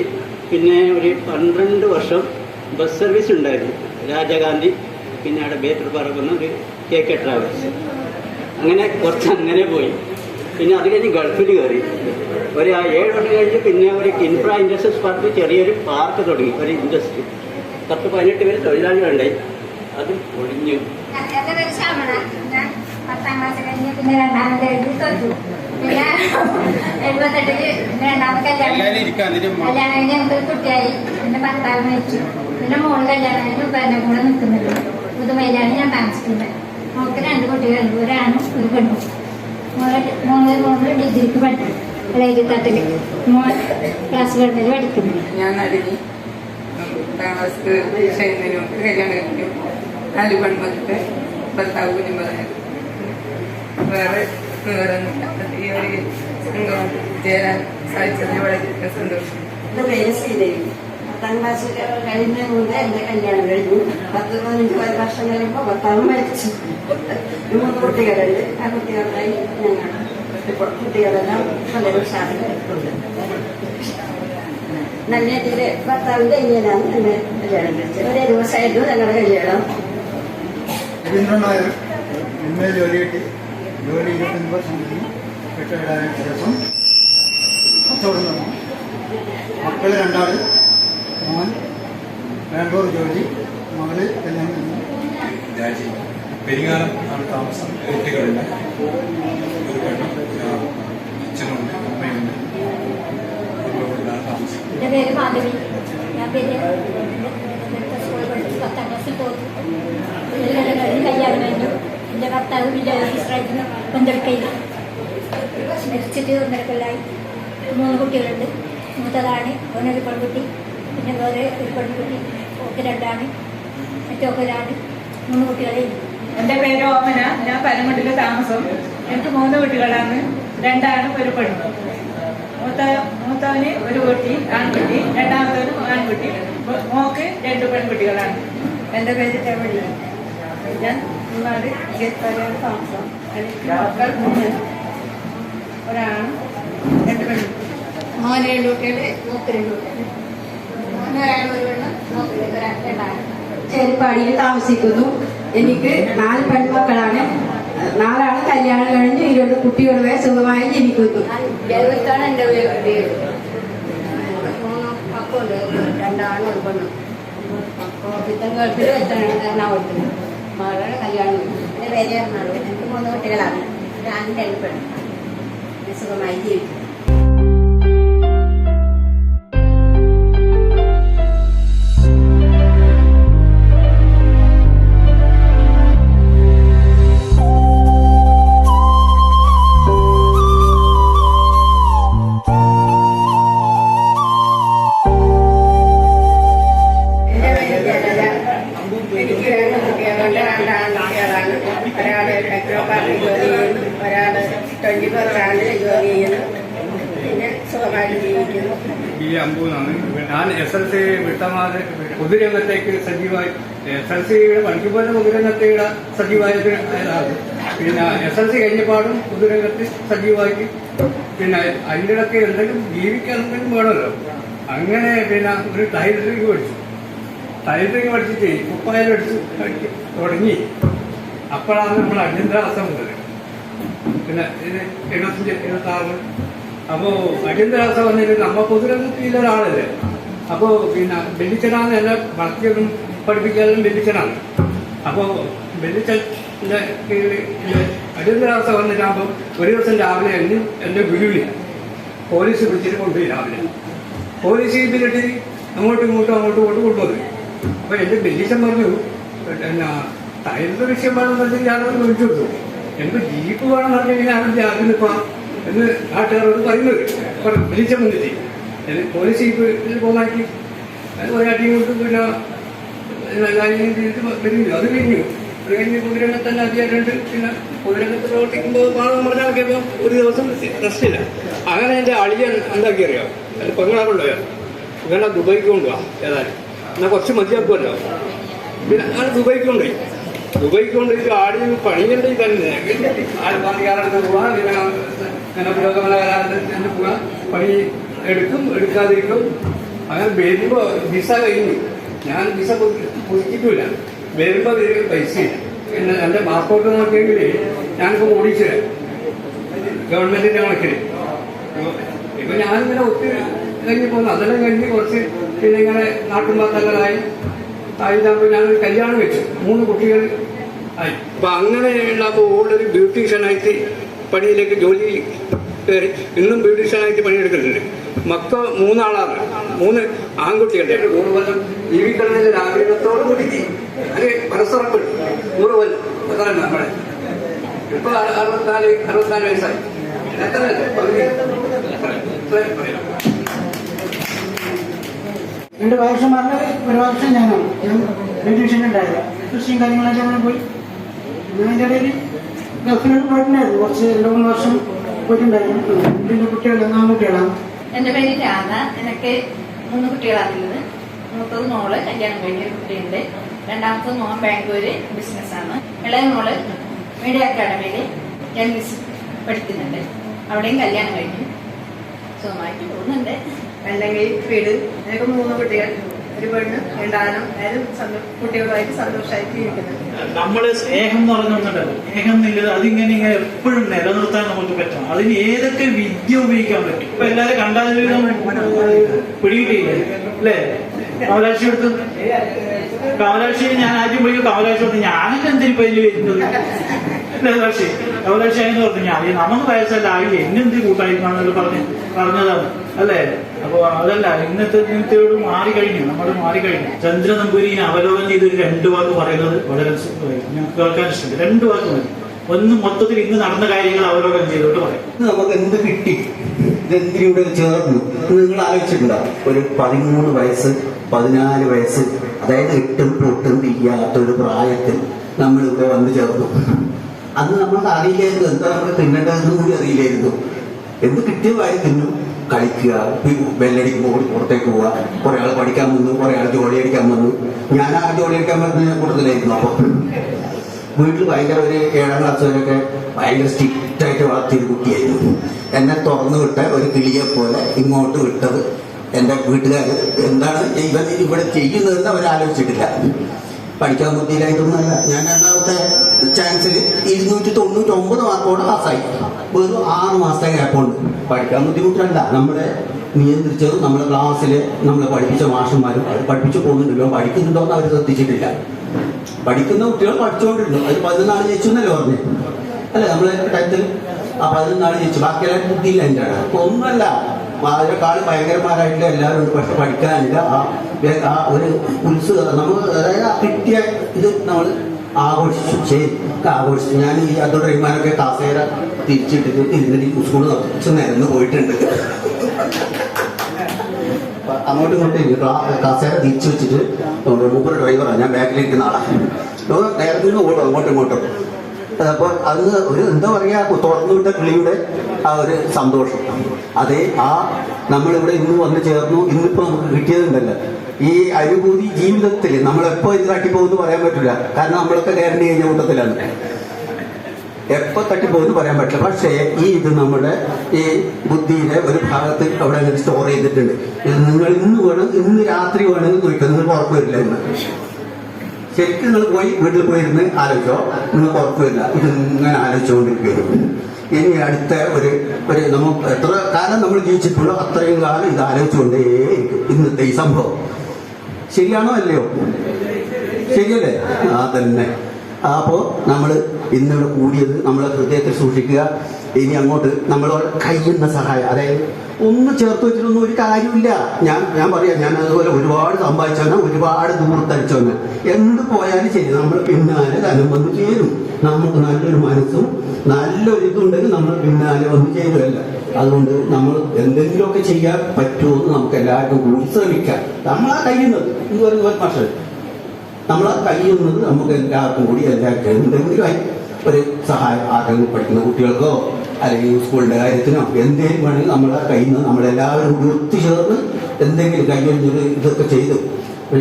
പിന്നെ ഒരു 12 വർഷം ബസ് സർവീസ് ഉണ്ടായിരുന്നു, രാജാഗാന്ധി. പിന്നെ അവിടെ ബേറ്റർ പറക്കുന്ന ഒരു KK ട്രാവൽസ്. അങ്ങനെ കുറച്ച് അങ്ങനെ പോയി. പിന്നെ അത് കഴിഞ്ഞ് ഗൾഫിൽ കയറി. ഒരു 7 വർഷം കഴിഞ്ഞ് പിന്നെ ഒരു ഇൻഫ്രാ ഇൻഡസ്ട്രീസ് പാർക്ക് ചെറിയൊരു പാർക്ക് തുടങ്ങി, ഒരു ഇൻഡസ്ട്രി. 10-18 പേര് തൊഴിലാളികളുണ്ടായി. അത് ഒഴിഞ്ഞു. എൻ്റെ പേര് ശ്യാമള. ഞാൻ 10ാം ക്ലാസ് കഴിഞ്ഞ് പിന്നെ രണ്ടാമത്തെ എഴുതി തോറ്റു. പിന്നെ 78 രണ്ടാമത്തെ കല്യാണം കഴിഞ്ഞ് എനിക്കൊരു കുട്ടിയായി. പിന്നെ ഭർത്താവ് മരിച്ചു. പിന്നെ മോള് കല്യാണം കഴിഞ്ഞ് ഉപ്പേൻ്റെ കൂടെ നിൽക്കുന്നുണ്ട്. പുതുമയിലാണ് ഞാൻ താമസിക്കുന്നത്. മോൾക്ക് 2 കുട്ടികളുണ്ട്, ഒരാണും ഒരു പെണ്ണും. മോള് ഡിഗ്രിക്ക് പഠിക്കും, ഇളയത്തട്ടിൽ. മോൾ ക്ലാസ് 1 പഠിക്കുന്നു. ഞാൻ നടിനി 10ാം ക്ലാസ് ചെയ്യുന്നതിന് മുമ്പ് കല്യാണം കഴിഞ്ഞു. 4 പെൺമക്കളുടെ ഭർത്താവ് കുഞ്ഞും പറഞ്ഞത് വേറെ ഈ ഒരു സംഘം ചേരാൻ സാധിച്ചതിന് വളരെ സന്തോഷം. എൻ്റെ പേര് ശ്രീദേവി. 10ാം ക്ലാസ് കഴിഞ്ഞ മുമ്പ് എൻ്റെ കല്യാണം കഴിഞ്ഞു. 10-15 വർഷം കഴിയുമ്പോൾ ഭർത്താവ് മരിച്ചു. 3 കുട്ടികളുണ്ട്. ആ കുട്ടികളുമായി ഞങ്ങൾ ഇപ്പോൾ കുട്ടികളെല്ലാം വളരെ ഉഷാറിലുണ്ട്. നല്ല രീതിയിൽ ഭർത്താവിൻ്റെ അനിയനാണ് എന്നെ കല്യാണം കഴിച്ചത്. ഒരേ ദിവസമായിരുന്നു ഞങ്ങളുടെ കല്യാണം. രവീന്ദ്രൻ നായർ എന്നെ ജോലി കിട്ടി. ജോലി 25 വർഷം റിട്ടയർഡായതിനു ശേഷം കച്ചവടം നടന്നു. മക്കൾ 2 മോൻ ബാംഗ്ലൂർ ജോലി, മകള് കല്യാണം കഴിഞ്ഞു. രാജി പെരിങ്ങാലം ആണ് താമസം. കുട്ടികളുണ്ട്, ഒരു പെണ്ണും, അച്ഛനുണ്ട്, അമ്മയുണ്ട്. താമസം. എൻ്റെ പേര് മാധവി. ഞാൻ പിന്നെ സ്കൂളിൽ പഠിച്ചു 10ാം ക്ലാസ്സിൽ പോകുന്നു. കല്യാണം കഴിഞ്ഞു. എൻ്റെ ഭർത്താവ് വില്ലേജ് ഓഫീസറായിരുന്നു പന്തടുക്കയിൽ. മരിച്ചിട്ട് 1.5 കൊല്ലമായി. 3 കുട്ടികളുണ്ട്. മൂത്തതാണ് അവനൊരു പെൺകുട്ടി, പിന്നെ വേറെ ഒരു പെൺകുട്ടി. ഒക്കെ 2 മറ്റൊക്കെ 3 കുട്ടികളെ. എൻ്റെ പേര് ഓമന. ഞാൻ പനമുട്ടിൽ താമസം. എനിക്ക് 3 കുട്ടികളാണ്, 2 ഒരു പെണ്ണും. മൂത്തവന് ഒരു കുട്ടി ആൺകുട്ടി, രണ്ടാമത്തവനും ആൺകുട്ടി. മോക്ക് 2 പെൺകുട്ടികളാണ്. എൻ്റെ പേര് രമണി. ഞാൻ മൂന്നാട് താമസം. എനിക്ക് മക്കൾ 3, ഒരാണും 2 പെണ്ണും. മോന് 2 കുട്ടികൾ, മോക്ക് 2 കുട്ടികൾ. മോനൊരാൾ ഒരു പെണ്ണും, മോക്ക് 2 ചേരിപ്പാടിയിൽ താമസിക്കുന്നു. എനിക്ക് 4 പെൺമക്കളാണ്. 4 ആള് കല്യാണം കഴിഞ്ഞ് 20 കുട്ടികളുമായി സുഖമായി ജീവിക്കുന്നു. ാണ് എൻ്റെ വീട്. 3 മക്കളുണ്ട്, 2 ആണും ഒരു പെണ്ണും. അപ്പോൾ ഗൾഫിൽ വെച്ചാണ് എറണാകുളത്ത്. മകളുടെ കല്യാണം. എൻ്റെ പേര് എറണാകുളം. എനിക്ക് 3 കുട്ടികളാണ്, 2 പെണ്ണും. സുഖമായി ജീവിക്കുന്നു. ഞാൻ SLC വിട്ടമാതെ പൊതുരംഗത്തേക്ക് സജീവമായി, SLCയുടെ പഠിക്കുമ്പോൾ പൊതുരംഗത്തേക്ക് സജീവമായിട്ട് ആയതാണ്. പിന്നെ SLC കഴിഞ്ഞപാടും പൊതുരംഗത്ത് സജീവമാക്കി. പിന്നെ അതിൻ്റെ ഇടയ്ക്ക് എന്തെങ്കിലും ജീവിക്കാൻ എന്തെങ്കിലും വേണമല്ലോ. അങ്ങനെ പിന്നെ ഒരു ടൈലറിങ് പഠിച്ചു. ടൈലറിങ് പഠിച്ചിട്ട് കുപ്പായം എടുത്ത് തുടങ്ങി. അപ്പോഴാണ് നമ്മൾ അടിയന്തരാവസ്ഥ മുതൽ. പിന്നെ ഇത് 75-76. അപ്പോൾ അടിയന്തരാവസ്ഥ വന്നിട്ട് നമ്മ പൊതുരംഗത്തിൽ ഒരാളല്ലേ. അപ്പോൾ പിന്നെ ബെല്ലിച്ചനാണ് എന്നെ വളർത്തിയതും പഠിപ്പിക്കാനും ബെല്ലിച്ചനാണ്. അപ്പോൾ ബെല്ലിച്ചൻ്റെ കീഴിൽ അടിയന്തരാവസ്ഥ വന്നിട്ടാകുമ്പോൾ ഒരു ദിവസം രാവിലെ എൻ്റെ ഗുരുവിനെ പോലീസ് പിടിച്ചിട്ട് കൊണ്ടുപോയി. രാവിലെ പോലീസ് ജീപ്പിലിട്ട് അങ്ങോട്ടും ഇങ്ങോട്ടും കൊണ്ടുവന്നു. അപ്പോൾ എൻ്റെ ബെല്ലിച്ചൻ പറഞ്ഞു, പിന്നെ ടൈലറിൻ്റെ വിഷയം വേണമെന്ന് പറഞ്ഞാൽ ഞാനത് വിളിച്ചു കൊടുത്തു. എനിക്ക് ജീപ്പ് വേണമെന്ന് പറഞ്ഞു കഴിഞ്ഞാൽ അതിനിപ്പോൾ എന്ന് നാട്ടുകാരോട് പറയുന്നത്. ബെല്ലിച്ചൻ വന്നിട്ട് പോലീസ് ജീപ്പിൽ പോകാനാക്കി ഒരാട്ടി കൊണ്ട് പിന്നെ അത് കഴിഞ്ഞു. അത് കഴിഞ്ഞ് പൊതുരംഗത്ത് തന്നെ അധികാരമുണ്ട്. പിന്നെ പൊതുരംഗത്ത് പ്രവർത്തിക്കുമ്പോൾ പറഞ്ഞാൽ ഒരു ദിവസം റെസ്റ്റില്ല. അങ്ങനെ എൻ്റെ അളിയൻ എന്താക്കി അറിയാം, എൻ്റെ പെങ്ങളെ കൊണ്ടുപോയാൽ ഇങ്ങനെ ദുബൈക്ക് കൊണ്ടുപോകാം. ഏതായാലും എന്നാൽ കുറച്ച് മതിയാക്കുമല്ലോ. പിന്നെ അങ്ങനെ ദുബൈക്ക് കൊണ്ടുപോയി. ദുബൈക്ക് കൊണ്ടുപോയിട്ട് ആദ്യം പണിയുണ്ടെങ്കിൽ തന്നെ പാർട്ടിക്കാരുടെ പോവാ, പിന്നെ പുരോഗമനകാരൻ്റെ പോവാ, പണി എടുക്കും എടുക്കാതിരിക്കും. അങ്ങനെ വരുമ്പോൾ വിസ കഴിഞ്ഞു. ഞാൻ വിസ പുതുക്കിയിട്ടില്ല. വരുമ്പോൾ പൈസയില്ല. പിന്നെ എൻ്റെ പാസ്പോർട്ട് നോക്കിയെങ്കിൽ ഞാനിപ്പോൾ ഓടിച്ചു ഗവൺമെൻറ്റിൻ്റെ കണക്കിൽ. ഇപ്പം ഞാനിങ്ങനെ ഒത്തിരി കഴിഞ്ഞ് പോകുന്നു. അതെല്ലാം കഴിഞ്ഞ് കുറച്ച് പിന്നെ ഇങ്ങനെ നാട്ടുമ്പാത്തല്ലായി ആയിട്ടാകുമ്പോൾ ഞാനൊരു കല്യാണം വെച്ചു. 3 കുട്ടികൾ ആയി. അപ്പം അങ്ങനെയുള്ളപ്പോൾ ഓൾറെഡി ബ്യൂട്ടീഷ്യനായിട്ട് പണിയിലേക്ക് ജോലി കയറി ഇന്നും ബ്യൂട്ടീഷ്യനായിട്ട് പണിയെടുക്കുന്നുണ്ട്. മക്കൾ 3 ആളാണ്, 3 ആൺകുട്ടികളുടെ 3 കൊല്ലം ജീവിക്കുന്നതിൻ്റെ ആഗ്രഹത്തോടു കൂടി അത് മനസ്സുറപ്പ് 3 കൊല്ലം അതാണ് നമ്മളെ. ഇപ്പോൾ 64 വയസ്സായി. എത്ര 2 വർഷം പറഞ്ഞ 1 വർഷം ഞാൻ ബ്യൂട്ടീഷ്യൻ ഉണ്ടായില്ല. കൃഷിയും കാര്യങ്ങളൊക്കെ അങ്ങനെ പോയി. അതിൻ്റെ ഇടയിൽ ഗൾഫിലോട്ട് പോയിട്ടുണ്ടായിരുന്നു. കുറച്ച് 2-3 വർഷം പോയിട്ടുണ്ടായിരുന്നു. പിന്നെ കുട്ടികളാണ്, ആൺകുട്ടികളാണ്. എൻ്റെ പേര് രാധ. എനിക്ക് 3 കുട്ടികളാണുള്ളത്. മൂത്തത് മോള് കല്യാണം കഴിഞ്ഞ കുട്ടിയുണ്ട്. രണ്ടാമത്തെ മോൻ ബാംഗ്ലൂര് ബിസിനസ്സാണ്. ഇളയ മോള് മീഡിയ അക്കാഡമിയിൽ ജേർണലിസ്റ്റ് പഠിക്കുന്നുണ്ട്. അവിടെയും കല്യാണം കഴിഞ്ഞു. സുഖമായിട്ട് പോകുന്നുണ്ട്. അല്ലെങ്കിൽ വീട് എനിക്ക് 3 കുട്ടികൾ, ഒരു പെണ്ണ്, 2 ആണും. കുട്ടികളുമായിട്ട് സന്തോഷമായിട്ട് ജീവിക്കുന്നത്. നമ്മള് സ്നേഹം എന്ന് പറഞ്ഞിട്ടുണ്ടല്ലോ, സ്നേഹം എന്നുള്ളത് അതിങ്ങനെ എപ്പോഴും നിലനിർത്താൻ നമുക്ക് പറ്റണം. അതിന് ഏതൊക്കെ വിദ്യ ഉപയോഗിക്കാൻ പറ്റും. ഇപ്പൊ എല്ലാവരും കണ്ടാലും പിടികിട്ടിയില്ലേ അല്ലേ? കമലാക്ഷി എടുത്ത് കമലാക്ഷിയെ ഞാൻ ആദ്യം പോയി കമലാക്ഷി കൊടുത്ത് ഞാനൊക്കെ എന്തിനിപ്പോ ഇതിൽ വരുന്നത് കമലാക്ഷി എന്ന് പറഞ്ഞു. ഞാൻ നമുക്ക് വയസ്സല്ല ആയി എന്നെന്ത് കൂട്ടായിക്കാണെന്നൊക്കെ പറഞ്ഞതാണ് അല്ലേ? അപ്പൊ അതല്ല, ഇന്നത്തോട് മാറിക്കഴിഞ്ഞു, നമ്മൾ മാറിക്കഴിഞ്ഞു. ചന്ദ്ര നമ്പൂരിനെ അവലോകനം ചെയ്തൊരു 2 വാക്ക് പറയുന്നത് വളരെ ഞങ്ങൾക്ക് കേൾക്കാൻ ഇഷ്ടമുണ്ട്. 2 വാക്ക് മതി. ഒന്ന് മൊത്തത്തിൽ ഇന്ന് നടന്ന കാര്യങ്ങൾ അവലോകനം ചെയ്തോട്ട് പറയാം. നമുക്ക് എന്ത് കിട്ടി, ഇതെന്തിനൂടെ ചേർന്നു നിങ്ങൾ ആലോചിച്ചിട്ടുണ്ടോ? ഒരു 13 വയസ്സ് 14 വയസ്സ്, അതായത് ഒട്ടും തിരിയാത്ത ഒരു പ്രായത്തിൽ നമ്മളിവിടെ വന്നു ചേർന്നു. അന്ന് നമ്മൾക്ക് അറിയില്ലായിരുന്നു എന്താ നമ്മൾ തിന്നേണ്ടതെന്ന് കൂടി അറിയില്ലായിരുന്നു. എന്ത് കിട്ടിയ വാരി തിന്നു, കളിക്കുക, ബെല്ലടിക്കുമ്പോൾ പുറത്തേക്ക് പോവുക. കുറെ ആൾ പഠിക്കാൻ വന്നു, കുറെ ആൾ ജോലി അടിക്കാൻ വന്നു. ഞാൻ ആ ജോലി അടിക്കാൻ വരുന്ന കൂടുതലായിരുന്നു. അപ്പോൾ വീട്ടിൽ ഭയങ്കര ഒരു 7ാം ക്ലാസ് വരെയൊക്കെ ഭയങ്കര സ്ട്രിക്റ്റായിട്ട് വളർത്തിയൊരു കുട്ടിയായിരുന്നു. എന്നെ തുറന്നു വിട്ട ഒരു കിളിയെ പോലെ ഇങ്ങോട്ട് വിട്ടത് എൻ്റെ വീട്ടുകാർ. എന്താണ് ഇവൻ ഇവിടെ ചെയ്യുന്നതെന്ന് അവരാലോചിച്ചിട്ടില്ല. പഠിക്കാൻ ബുദ്ധിയിലായിട്ടൊന്നുമല്ല. ഞാൻ 2ാമത്തെ ചാൻസിൽ 299 മാർക്കോടെ പാസ്സായി. വെറും 6 മാസത്തെ ഗ്യാപ്പുണ്ട്. പഠിക്കാൻ ബുദ്ധിമുട്ടല്ല, നമ്മളെ നിയന്ത്രിച്ചത് നമ്മളെ ക്ലാസ്സിൽ നമ്മളെ പഠിപ്പിച്ച മാഷന്മാരും അവർ പഠിപ്പിച്ചു പോകുന്നുണ്ടല്ലോ, പഠിക്കുന്നുണ്ടോ എന്ന് അവർ ശ്രദ്ധിച്ചിട്ടില്ല. പഠിക്കുന്ന കുട്ടികൾ പഠിച്ചുകൊണ്ടിരുന്നു. അത് 14 ജയിച്ചു എന്നല്ലേ പറഞ്ഞു അല്ലെ? നമ്മളെ 10th 14 ജയിച്ചു. ബാക്കിയെല്ലാം ബുദ്ധിയില്ല. എൻ്റെ ആണ് അപ്പൊ ഒന്നുമല്ല, അതിനേക്കാൾ ഭയങ്കരന്മാരായിട്ടുള്ള എല്ലാവരും ഉണ്ട്. പക്ഷെ പഠിക്കാനില്ല. ആ ഒരു ഉത്സുകത നമ്മൾ, അതായത് ആ കിട്ടിയ ഇത് നമ്മൾ ആഘോഷിച്ചു. ശരിക്കും ആഘോഷിച്ചു. ഞാൻ ഈ അതോടൊരുമാനൊക്കെ കാസേര തിരിച്ചിട്ടിട്ട് ഇരുന്നിട്ട് സ്കൂൾ കുറച്ച് നിരന്ന് പോയിട്ടുണ്ട്. അങ്ങോട്ടും ഇങ്ങോട്ടും കാസേര തിരിച്ചു വെച്ചിട്ട് മൂപ്പർ ഡ്രൈവറാണ്, ഞാൻ ബാക്കിലിരിക്കുന്ന ആളാണ്. നേരത്തെ നിന്ന് ഓടും അങ്ങോട്ടും ഇങ്ങോട്ടും. അപ്പോൾ അന്ന് ഒരു എന്താ പറയുക, തുറന്നുവിട്ട കിളിയുടെ ആ ഒരു സന്തോഷം. അതേ ആ നമ്മളിവിടെ ഇന്ന് വന്ന് ചേർന്നു. ഇന്നിപ്പോൾ നമുക്ക് കിട്ടിയതുണ്ടല്ലോ ഈ അനുഭൂതി. ജീവിതത്തിൽ നമ്മളെപ്പോൾ ഇത് തട്ടിപ്പോകുമെന്ന് പറയാൻ പറ്റില്ല. കാരണം നമ്മളൊക്കെ ഗ്യാരണ്ടി കഴിഞ്ഞ കൂട്ടത്തിലാണ്. എപ്പോൾ തട്ടിപ്പോകുമെന്ന് പറയാൻ പറ്റില്ല. പക്ഷേ ഈ ഇത് നമ്മുടെ ഈ ബുദ്ധിയുടെ ഒരു ഭാഗത്ത് അവിടെ അങ്ങനെ സ്റ്റോർ ചെയ്തിട്ടുണ്ട്. ഇത് നിങ്ങൾ ഇന്ന് വേണം, ഇന്ന് രാത്രി വേണമെങ്കിൽ നോക്കാം, നിങ്ങൾക്ക് ഉറപ്പ് വരില്ല എന്ന്. ശരിക്കും നിങ്ങൾ പോയി വീട്ടിൽ പോയിരുന്ന് ആലോചിച്ചോ, നിങ്ങൾക്ക് ഉറപ്പ് വരില്ല. ഇത് ഇങ്ങനെ ആലോചിച്ചുകൊണ്ടിരിക്കുന്നു. ഇനി അടുത്ത ഒരു നമ്മൾ എത്ര കാലം നമ്മൾ ജീവിച്ചിട്ടുണ്ടോ അത്രയും കാലം ഇത് ആലോചിച്ചുകൊണ്ടേയിരിക്കും. ഇന്നത്തെ ഈ സംഭവം ശരിയാണോ അല്ലയോ? ശരിയല്ലേ? ആ തന്നെ. അപ്പോൾ നമ്മൾ ഇന്നിവിടെ കൂടിയത് നമ്മളെ ഹൃദയത്തിൽ സൂക്ഷിക്കുക. ഇനി അങ്ങോട്ട് നമ്മളോട് കഴിയുന്ന സഹായം, അതായത് ഒന്ന് ചേർത്ത് വെച്ചിട്ടൊന്നും ഒരു കാര്യമില്ല. ഞാൻ പറയാം, ഞാൻ അതുപോലെ ഒരുപാട് സമ്പാദിച്ചവനെ, ഒരുപാട് ദൂരത്തടിച്ചവനെ, എന്ത് പോയാലും ശരി നമ്മൾ പിന്നാലെ ധനം വന്ന് ചേരും. നമുക്ക് നല്ലൊരു മനസ്സും നല്ലൊരു ഇതുണ്ടെങ്കിൽ നമ്മൾ പിന്നാലെ വന്ന് ചേരുമല്ല. അതുകൊണ്ട് നമ്മൾ എന്തെങ്കിലുമൊക്കെ ചെയ്യാൻ പറ്റുമെന്ന് നമുക്ക് എല്ലാവർക്കും കൂടി ശ്രമിക്കാം. നമ്മളാ കഴിയുന്നത് എന്ന് പറയുന്ന പക്ഷേ നമ്മളാ കഴിയുന്നത് നമുക്ക് എല്ലാവർക്കും കൂടി എല്ലാവർക്കും എന്തെങ്കിലും ഒരു സഹായം, ആരെങ്കിലും പഠിക്കുന്ന കുട്ടികൾക്കോ അല്ലെങ്കിൽ സ്കൂളിൻ്റെ കാര്യത്തിനോ എന്തെങ്കിലും വേണമെങ്കിൽ നമ്മളെ കയ്യിൽ നിന്ന് നമ്മളെല്ലാവരും കൂടി ഒത്തുചേർന്ന് എന്തെങ്കിലും കൈയൊഴിഞ്ഞൊരു ഇതൊക്കെ ചെയ്തു.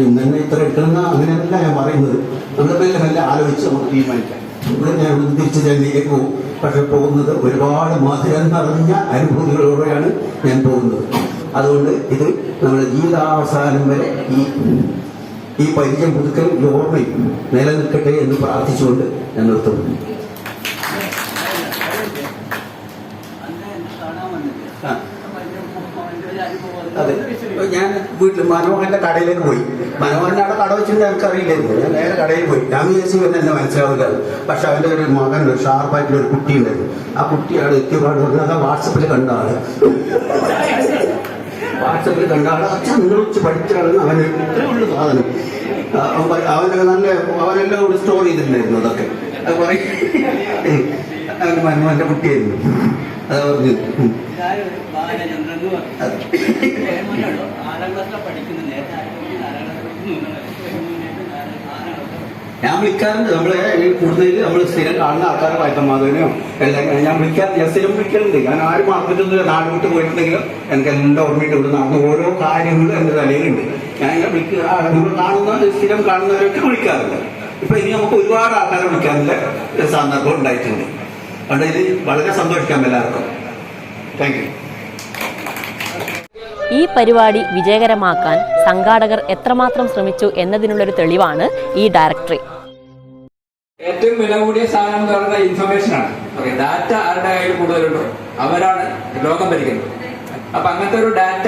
ഇന്ന് തന്നെ ഇത്ര എടുക്കണമെന്ന് അങ്ങനെയല്ല ഞാൻ പറയുന്നത്. നമ്മൾ മെല്ലെ ആലോചിച്ച് നമുക്ക് തീരുമാനിക്കാം. ഇവിടെ ഞാൻ തിരിച്ച് ചെന്നൈയിലേക്ക് പോകും. പക്ഷെ പോകുന്നത് ഒരുപാട് മധുരം നിറഞ്ഞ അനുഭൂതികളോടെയാണ് ഞാൻ പോകുന്നത്. അതുകൊണ്ട് ഇത് നമ്മുടെ ജീവിതാവസാനം വരെ ഈ ഈ പരിചയം പുതുക്കൽ ഓർമ്മയും നിലനിൽക്കട്ടെ എന്ന് പ്രാർത്ഥിച്ചുകൊണ്ട് ഞാൻ നിർത്തുന്നു. അതെ, ഞാൻ വീട്ടിൽ മനോഹരന്റെ കടയിലേക്ക് പോയി. മനോഹരന്റെ അവിടെ കട വെച്ചിട്ട് എനിക്കറിയില്ലായിരുന്നു. ഞാൻ നേരെ കടയിൽ പോയി. ഞാൻ വിചാരിച്ചു എന്നെ മനസ്സിലാവില്ല. പക്ഷെ അവന്റെ ഒരു മകൻ, ഒരു ഷാർപ്പായിട്ടുള്ള ഒരു കുട്ടി ഉണ്ടായിരുന്നു. ആ കുട്ടി അവിടെ എത്തിയപാട് പറഞ്ഞാൽ വാട്സപ്പിൽ കണ്ട ആള്, വാട്സപ്പിൽ കണ്ട ആള് അച്ഛൻ നിങ്ങൾ വെച്ച് പഠിച്ചാണെന്ന് അവന് ഇത്രയുള്ള സാധനം. അവനൊക്കെ നല്ല അവനെല്ലാം കൂടി സ്റ്റോർ ചെയ്തിട്ടുണ്ടായിരുന്നു. അതൊക്കെ അത് പറയും. അവന്റെ മനോഹരന്റെ കുട്ടിയായിരുന്നു. അതാ പറഞ്ഞു. ഞാൻ വിളിക്കാറുണ്ട്. നമ്മളെ ഈ കൂടുതൽ നമ്മൾ സ്ഥിരം കാണുന്ന ആൾക്കാരെ വൈദ്യമാധവനെയോ എല്ലാം ഞാൻ വിളിക്കാറുണ്ട്. ഞാൻ സ്ഥിരം വിളിക്കലുണ്ട്. ഞാൻ ആരും മാർക്കറ്റൊന്നും നാട് വിട്ട് പോയിട്ടുണ്ടെങ്കിലും എനിക്ക് എല്ലാം ഓർമ്മയിട്ട് ഇവിടെ നടന്ന ഓരോ കാര്യങ്ങളും എൻ്റെ തലയിലുണ്ട്. ഞാൻ ഇങ്ങനെ വിളിക്കുക, നമ്മൾ കാണുന്ന സ്ഥിരം കാണുന്നവരൊക്കെ വിളിക്കാറുണ്ട്. ഇപ്പൊ ഇനി നമുക്ക് ഒരുപാട് ആൾക്കാരെ വിളിക്കാനുള്ള സന്ദർഭം ഉണ്ടായിട്ടുണ്ട്. അതുകൊണ്ട് ഇതിൽ വളരെ സന്തോഷിക്കാം എല്ലാവർക്കും. Thank you. ഈ പരിപാടി വിജയകരമാക്കാൻ സംഘാടകർ എത്രമാത്രം ശ്രമിച്ചു എന്നതിനുള്ളൊരു തെളിവാണ് ഈ ഡയറക്ടറി. ഏറ്റവും വില കൂടിയ സാധനം എന്ന് പറയുന്നത് ഇൻഫർമേഷനാണ്. ഡാറ്റ ആരുടെ കയ്യിൽ കൂടുതലുണ്ടോ അവരാണ് ലോകം ഭരിക്കുന്നത്. അപ്പൊ അങ്ങനത്തെ ഒരു ഡാറ്റ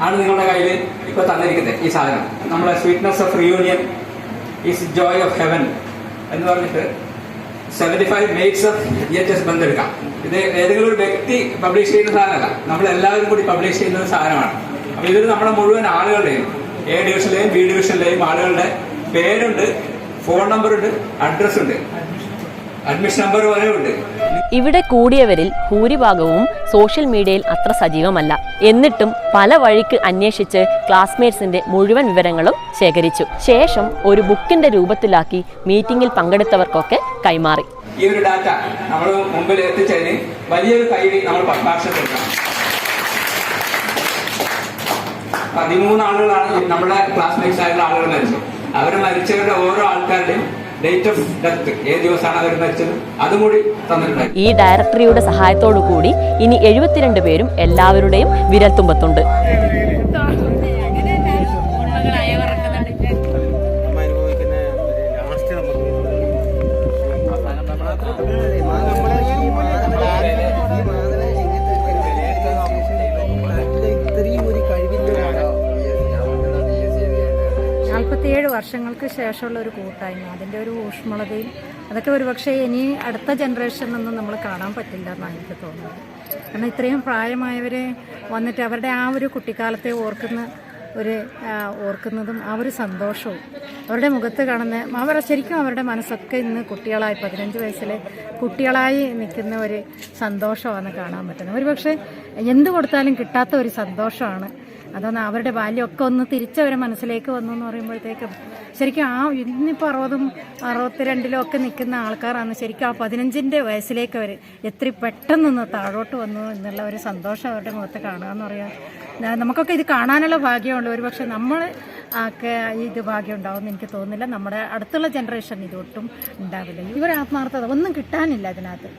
ആണ് നിങ്ങളുടെ കയ്യിൽ ഇപ്പൊ തന്നിരിക്കുന്നത്. ഈ സാധനം നമ്മളെ sweetness of reunion is joy of heaven എന്ന് പറഞ്ഞിട്ട് 75 മേക്സ് ഓഫ് EHS ബന്ധെടുക്കാം. ഇത് ഏതെങ്കിലും ഒരു വ്യക്തി പബ്ലിഷ് ചെയ്യുന്ന സാധനമല്ല, നമ്മളെല്ലാവരും കൂടി പബ്ലിഷ് ചെയ്യുന്ന ഒരു സാധനമാണ്. അപ്പൊ ഇതിൽ നമ്മുടെ മുഴുവൻ ആളുകളുടെയും A ഡിവിഷനിലെയും B ഡിവിഷനിലെയും ആളുകളുടെ പേരുണ്ട്, ഫോൺ നമ്പർ ഉണ്ട്, അഡ്രസ് ഉണ്ട്, അഡ്മിഷൻ നമ്പർ വരെ ഉണ്ട്. ഇവിടെ കൂടിയവരിൽ ഭൂരിഭാഗവും സോഷ്യൽ മീഡിയയിൽ അത്ര സജീവമല്ല. എന്നിട്ടും പല വഴിക്ക് അന്വേഷിച്ച് ക്ലാസ്മേറ്റ്സിന്റെ മുഴുവൻ വിവരങ്ങളും ശേഖരിച്ചു. ശേഷം ഒരു ബുക്കിന്റെ രൂപത്തിലാക്കി മീറ്റിംഗിൽ പങ്കെടുത്തവർക്കൊക്കെ കൈമാറി. ഈ ഒരു ഡാറ്റ നമ്മൾ മുമ്പിൽ എത്തിച്ചതിന് വലിയൊരു കൈവി നമ്മൾ പത്മാക്ഷത്തിലാണ്. 13 ആളുകളാണ് നമ്മുടെ ക്ലാസ്മേറ്റ്സ് ആയിട്ടുള്ള ആളുകൾ മരിച്ചത്. അവർ മരിച്ചവരുടെ ഓരോ ആൾക്കാരുടെയും ഡേറ്റ് ഓഫ് ഡെത്ത്, ഏത് ദിവസമാണ് അവർ മരിച്ചത്, അതും കൂടി തന്നിട്ടുണ്ട്. ഈ ഡയറക്ടറിയുടെ സഹായത്തോടു കൂടി ഇനി 72 പേരും എല്ലാവരുടെയും വിരൽത്തുമ്പത്തുണ്ട്. വർഷങ്ങൾക്ക് ശേഷമുള്ള ഒരു കൂട്ടായ്മ, അതിൻ്റെ ഒരു ഊഷ്മളതയും അതൊക്കെ ഒരുപക്ഷെ ഇനി അടുത്ത ജനറേഷനൊന്നും നമ്മൾ കാണാൻ പറ്റില്ല എന്നാണ് എനിക്ക് തോന്നുന്നത്. കാരണം ഇത്രയും പ്രായമായവരെ വന്നിട്ട് അവരുടെ ആ ഒരു കുട്ടിക്കാലത്തെ ഓർക്കുന്നതും ആ ഒരു സന്തോഷവും അവരുടെ മുഖത്ത് കാണുന്ന ശരിക്കും അവരുടെ മനസ്സൊക്കെ ഇന്ന് കുട്ടികളായി 15 വയസ്സിലെ കുട്ടികളായി നിൽക്കുന്ന ഒരു സന്തോഷമാണ് കാണാൻ പറ്റുന്നത്. ഒരുപക്ഷെ എന്ത് കൊടുത്താലും കിട്ടാത്ത ഒരു സന്തോഷമാണ്. അതൊന്ന് അവരുടെ ബാല്യമൊക്കെ ഒന്ന് തിരിച്ചവരെ മനസ്സിലേക്ക് വന്നു എന്ന് പറയുമ്പോഴത്തേക്കും ശരിക്കും ഇന്നിപ്പോൾ 60ഉം 62ലും ഒക്കെ നിൽക്കുന്ന ആൾക്കാരാണ് ശരിക്കും ആ 15ന്റെ വയസ്സിലേക്ക് അവർ എത്ര പെട്ടെന്നൊന്ന് താഴോട്ട് വന്നു എന്നുള്ള ഒരു സന്തോഷം അവരുടെ മുഖത്ത് കാണുക എന്ന് പറയാം. നമുക്കൊക്കെ ഇത് കാണാനുള്ള ഭാഗ്യമുണ്ട്. ഒരുപക്ഷെ നമ്മൾ ഒക്കെ ഇത് ഭാഗ്യം ഉണ്ടാവുമെന്ന് എനിക്ക് തോന്നുന്നില്ല. നമ്മുടെ അടുത്തുള്ള ജനറേഷൻ ഇതൊട്ടും ഉണ്ടാവില്ല. ഇവർ ആത്മാർത്ഥത ഒന്നും കിട്ടാനില്ല, അതിനകത്ത്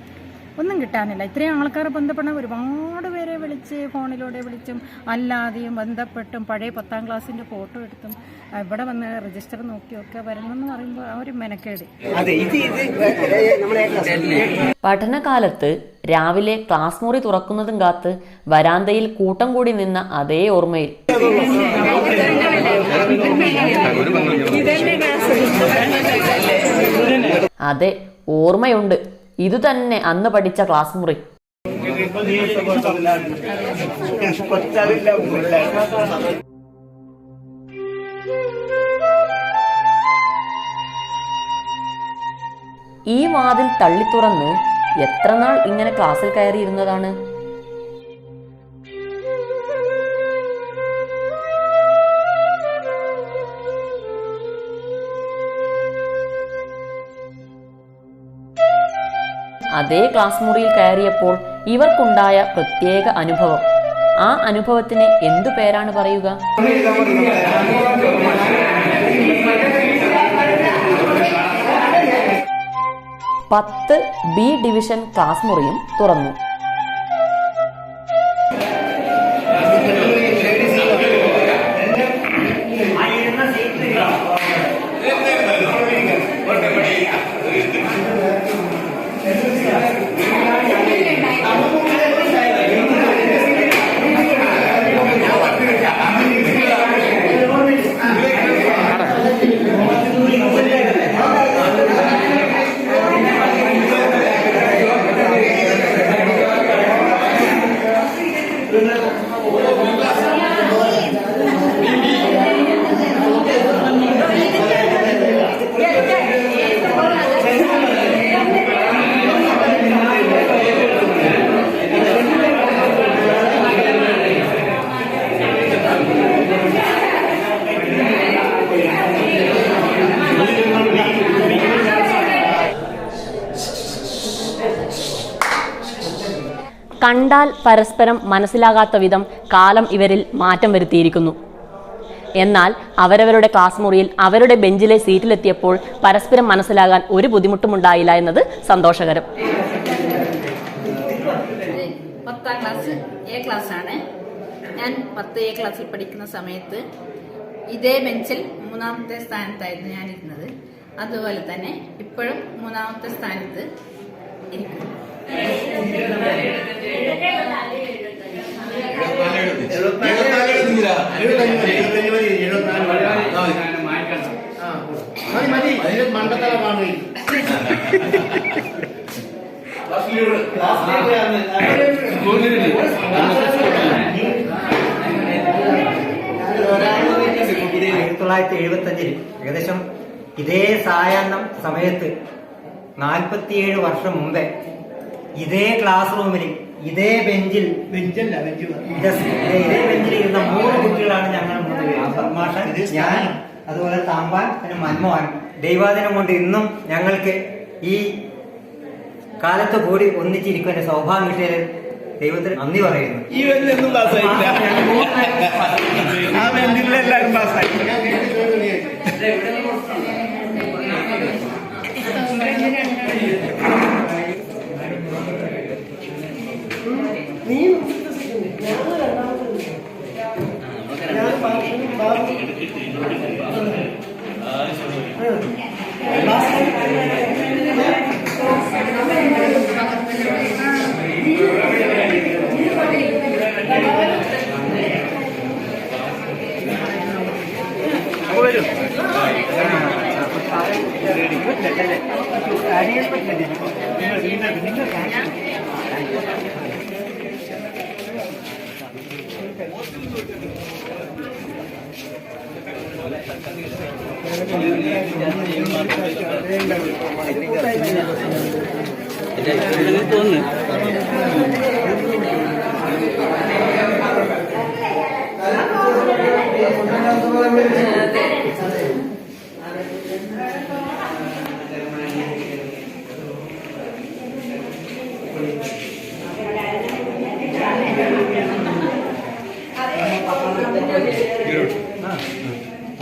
ഒന്നും കിട്ടാനില്ല. ഇത്രയും ആൾക്കാരെ ബന്ധപ്പെടാൻ ഒരുപാട് പേരെ വിളിച്ച് ഫോണിലൂടെ വിളിച്ചും അല്ലാതെയും ബന്ധപ്പെട്ടും പഴയ 10ാം ക്ലാസ്സിൻ്റെ ഫോട്ടോ എടുത്തും ഇവിടെ വന്ന് രജിസ്റ്റർ നോക്കിയൊക്കെ വരണമെന്ന് പറയുമ്പോൾ ആ ഒരു മെനക്കേട്. പഠനകാലത്ത് രാവിലെ ക്ലാസ് മുറി തുറക്കുന്നതും കാത്ത് വരാന്തയിൽ കൂട്ടം കൂടി നിന്ന അതേ ഓർമ്മയിൽ അതെ, ഓർമ്മയുണ്ട്. ഇതുതന്നെ അന്ന് പഠിച്ച ക്ലാസ് മുറി. ഈ വാതിൽ തള്ളിത്തുറന്ന് എത്ര നാൾ ഇങ്ങനെ ക്ലാസ്സിൽ കയറിയിരുന്നതാണ്. അതേ ക്ലാസ് മുറിയിൽ കയറിയപ്പോൾ ഇവർക്കുണ്ടായ പ്രത്യേക അനുഭവം, ആ അനുഭവത്തിന് എന്തു പേരാണ് പറയുക? പത്ത് B ഡിവിഷൻ ക്ലാസ് മുറിയും തുറന്നു. കണ്ടാൽ പരസ്പരം മനസ്സിലാകാത്ത വിധം കാലം ഇവരിൽ മാറ്റം വരുത്തിയിരിക്കുന്നു. എന്നാൽ അവരവരുടെ ക്ലാസ് മുറിയിൽ അവരുടെ ബെഞ്ചിലെ സീറ്റിലെത്തിയപ്പോൾ പരസ്പരം മനസ്സിലാകാൻ ഒരു ബുദ്ധിമുട്ടുമുണ്ടായില്ല എന്നത് സന്തോഷകരം. 10ാം ക്ലാസ് എ ക്ലാസ്സാണ്. ഞാൻ 10 എ ക്ലാസ്സിൽ പഠിക്കുന്ന സമയത്ത് ഇതേ ബെഞ്ചിൽ 3ാമത്തെ സ്ഥാനത്തായിരുന്നു ഞാനിരുന്നത്. അതുപോലെ തന്നെ ഇപ്പോഴും 3ാമത്തെ സ്ഥാനത്ത് ഇരിക്കുന്നു. ഏകദേശം ഇതേ സായാഹ്നം സമയത്ത് 47 വർഷം മുമ്പേ ഇതേ ക്ലാസ് റൂമിൽ ഇതേ ബെഞ്ചിൽ ഇരുന്ന 3 കുട്ടികളാണ് ഞങ്ങൾ 3 പേര്. മാഷൻ, ഞാൻ, അതുപോലെ താമ്പാൻ, പിന്നെ മൻമോഹൻ. ദൈവാദിനം കൊണ്ട് ഇന്നും ഞങ്ങൾക്ക് ഈ കാലത്ത് കൂടി ഒന്നിച്ചിരിക്കുന്ന സൗഭാഗ്യം കിട്ടിയത് ദൈവത്തിന് നന്ദി പറയുന്നു.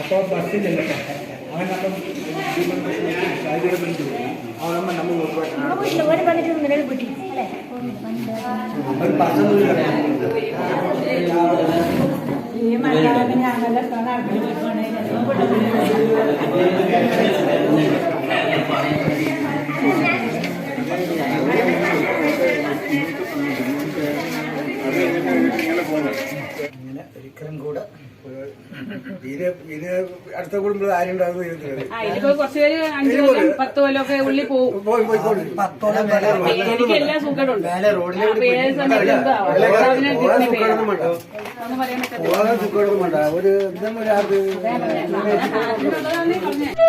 അപ്പോൾ ബസ്സിലല്ലേ അവനപ്പം ഇങ്ങനെ ഒരിക്കലും കൂടെ ഇത് അടുത്ത കുടുംബം ആരും ഇതിപ്പോ കുറച്ചുപേര് 5 കൊല്ലം 10 കൊല്ലമൊക്കെ ഉള്ളിൽ പോകും. എനിക്ക് എല്ലാ സുഖമുണ്ട്.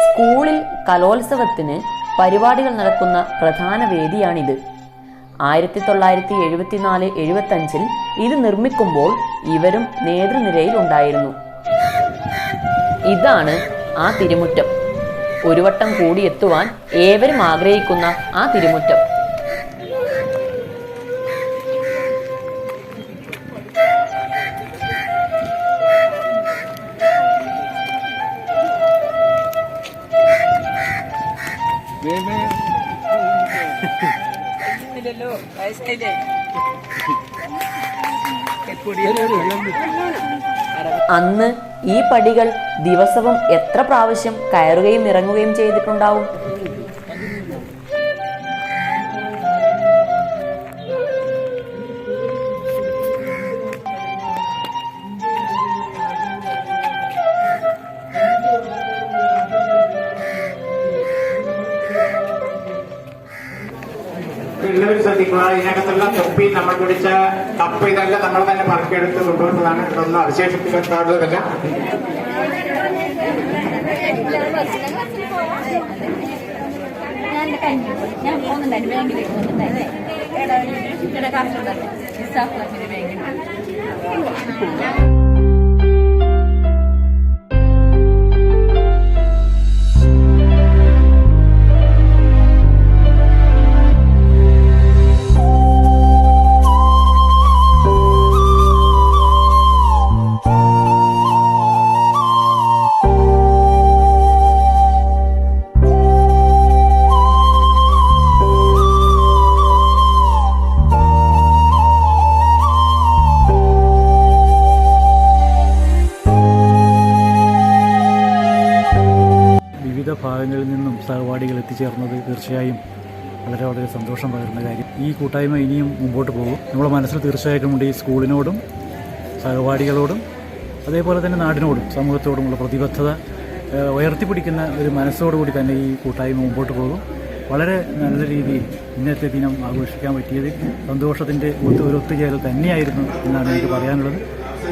സ്കൂളിൽ കലോത്സവത്തിന് പരിപാടികൾ നടക്കുന്ന പ്രധാന വേദിയാണിത്. 1974-75 ഇത് നിർമ്മിക്കുമ്പോൾ ഇവരും നേതൃനിരയിൽ ഉണ്ടായിരുന്നു. ഇതാണ് ആ തിരുമുറ്റം. ഒരു വട്ടം കൂടി എത്തുവാൻ ഏവരും ആഗ്രഹിക്കുന്ന ആ തിരുമുറ്റം. അന്ന് ഈ പടികൾ ദിവസവും എത്ര പ്രാവശ്യം കയറുകയും ഇറങ്ങുകയും ചെയ്തിട്ടുണ്ടാവും. എല്ലാവരും ശ്രദ്ധിക്കുക. ഇതിനകത്തുള്ള തൊപ്പി, നമ്മൾ പിടിച്ച കപ്പ്, ഇതെല്ലാം നമ്മൾ തന്നെ പറക്കിയെടുത്ത് കൊണ്ടുവന്നതാണ്. ഇതൊന്നും അവശേഷിപ്പിക്കാറുള്ളതല്ല. ഞാൻ പോകുന്നുണ്ടായിരുന്നു ബാങ്കിലേക്ക് പോകുന്നുണ്ടായിരുന്നു. ഭാഗങ്ങളിൽ നിന്നും സഹപാഠികൾ എത്തിച്ചേർന്നത് തീർച്ചയായും വളരെ വളരെ സന്തോഷം പകരുന്ന കാര്യം. ഈ കൂട്ടായ്മ ഇനിയും മുമ്പോട്ട് പോകും. നമ്മുടെ മനസ്സിൽ തീർച്ചയായിട്ടും ഉണ്ട് ഈ സ്കൂളിനോടും സഹപാഠികളോടും അതേപോലെ തന്നെ നാടിനോടും സമൂഹത്തോടുമുള്ള പ്രതിബദ്ധത ഉയർത്തിപ്പിടിക്കുന്ന ഒരു മനസ്സോടുകൂടി തന്നെ ഈ കൂട്ടായ്മ മുമ്പോട്ട് പോകും. വളരെ നല്ല രീതിയിൽ ഇന്നത്തെ ദിനം ആഘോഷിക്കാൻ പറ്റിയത് സന്തോഷത്തിൻ്റെ ഒരു ഒത്തുചേരൽ തന്നെയായിരുന്നു എന്നാണ് എനിക്ക് പറയാനുള്ളത്.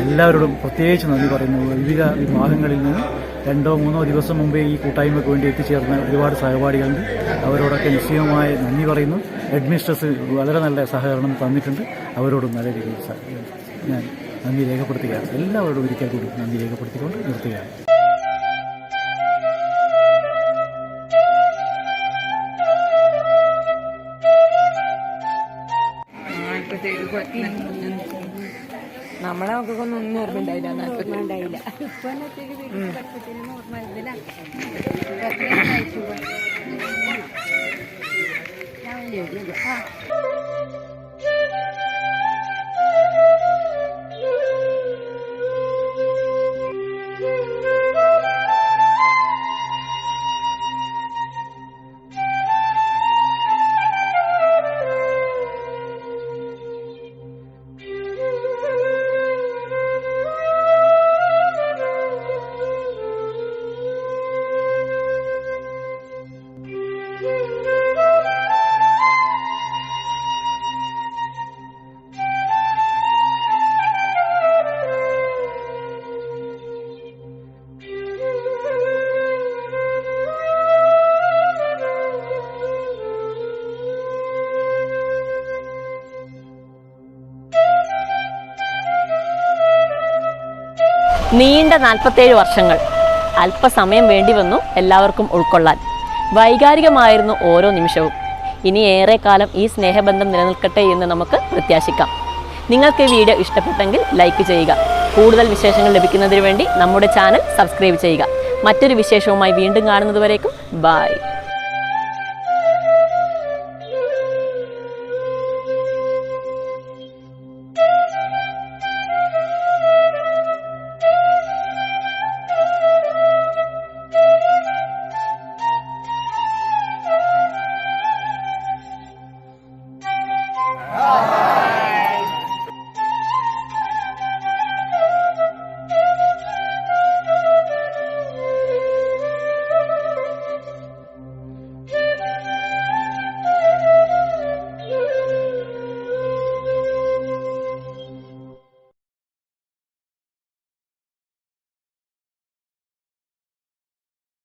എല്ലാവരോടും പ്രത്യേകിച്ച് നന്ദി പറയുന്നു. വിവിധ വിഭാഗങ്ങളിൽ നിന്ന് 2-3 ദിവസം മുമ്പേ ഈ കൂട്ടായ്മയ്ക്ക് വേണ്ടി എത്തിച്ചേർന്ന ഒരുപാട് സഹപാഠികളുണ്ട്. അവരോടൊക്കെ നിശ്ചയമായ നന്ദി പറയുന്നു. ഹെഡ്മിസ്ട്രസ് വളരെ നല്ല സഹകരണം തന്നിട്ടുണ്ട്. അവരോടും നല്ല രീതിയിൽ ഞാൻ നന്ദി രേഖപ്പെടുത്തുകയാണ്. എല്ലാവരോടും ഒരിക്കൽ കൂടി നന്ദി രേഖപ്പെടുത്തിക്കൊണ്ട് നിർത്തുകയാണ്. നമ്മളെ മക്കൾക്കൊന്നും ഒന്നും ഓർമ്മയുണ്ടായില്ല. നീണ്ട 47 വർഷങ്ങൾ. അല്പസമയം വേണ്ടി വന്നു എല്ലാവർക്കും ഉൾക്കൊള്ളാൻ. വൈകാരികമായിരുന്നു ഓരോ നിമിഷവും. ഇനി ഏറെ കാലം ഈ സ്നേഹബന്ധം നിലനിൽക്കട്ടെ എന്ന് നമുക്ക് പ്രത്യാശിക്കാം. നിങ്ങൾക്ക് ഈ വീഡിയോ ഇഷ്ടപ്പെട്ടെങ്കിൽ ലൈക്ക് ചെയ്യുക. കൂടുതൽ വിശേഷങ്ങൾ ലഭിക്കുന്നതിന് വേണ്ടി നമ്മുടെ ചാനൽ സബ്സ്ക്രൈബ് ചെയ്യുക. മറ്റൊരു വിശേഷവുമായി വീണ്ടും കാണുന്നതുവരേക്കും ബൈ.